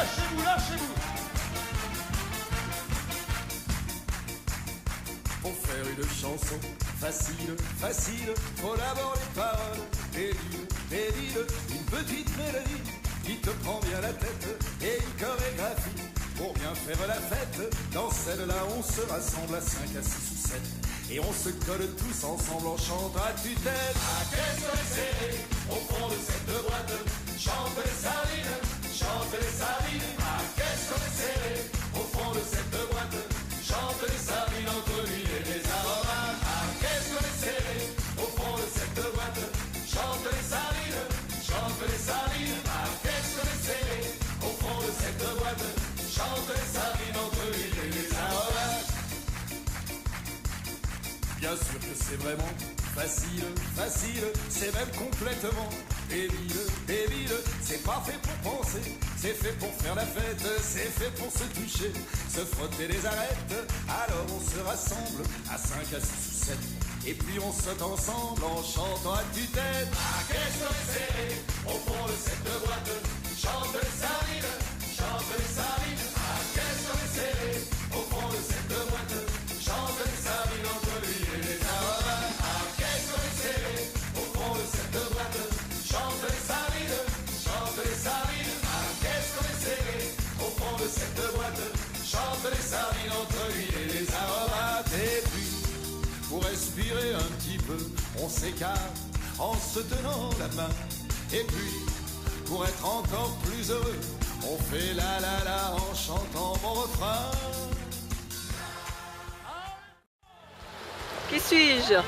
lâchez-vous, lâchez-vous. Pour faire une chanson facile, facile, faut d'abord les paroles, des villes, une petite mélodie qui te prend bien la tête et une chorégraphie. Pour bien faire la fête, dans celle-là on se rassemble à 5, à 6 ou 7 et on se colle tous ensemble en chantant à tue-tête. À qu'est-ce que c'est au fond de cette boîte? Chante les sardines, chante les sardines. À qu'est-ce que c'est au fond de cette boîte? Chante les sardines entre l'huile et les aromates. À qu'est-ce que c'est au fond de cette boîte? Chante les sardines, chante les sardines. À qu'est-ce que c'est au fond de cette boîte? Chante les sardines entre l'huile et les aromates. Bien sûr que c'est vraiment facile, facile, c'est même complètement débile, c'est pas fait pour penser, c'est fait pour faire la fête, c'est fait pour se toucher, se frotter les arêtes, alors on se rassemble à 5, à 6 ou 7, et puis on saute ensemble en chantant à tue-tête. À qu'est-ce que c'est au fond de cette boîte? Chante les sardines, chante les sardines. À qu'est-ce que c'est au fond de cette boîte? Chante les sardines entre l'huile et les aromates. À qu'est-ce que c'est au fond de cette boîte? Chante les sardines, chante les sardines. À qu'est-ce que c'est au fond de cette boîte? Chante les sardines entre l'huile et les aromates. Et puis, pour respirer un petit peu, on s'écarte en se tenant la main. Et puis, pour être encore plus heureux, on fait la la la en chantant mon refrain. Qui suis-je?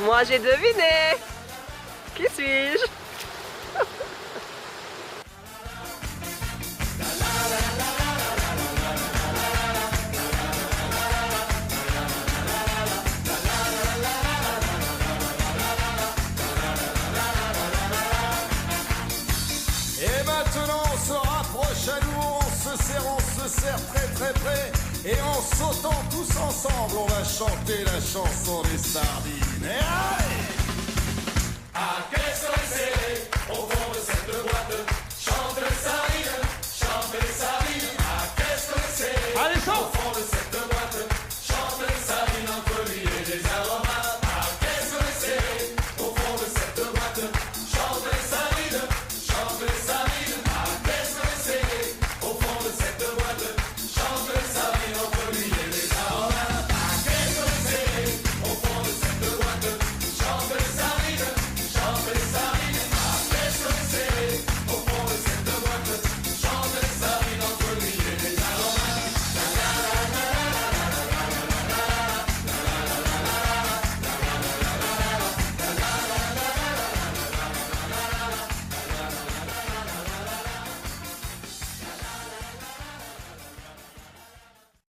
Moi j'ai deviné. Qui suis-je? Et maintenant on se rapproche à nous, on se serre très très près. Et en sautant tous ensemble, on va chanter la chanson des sardines. Et allez! À qu'est-ce que c'est au fond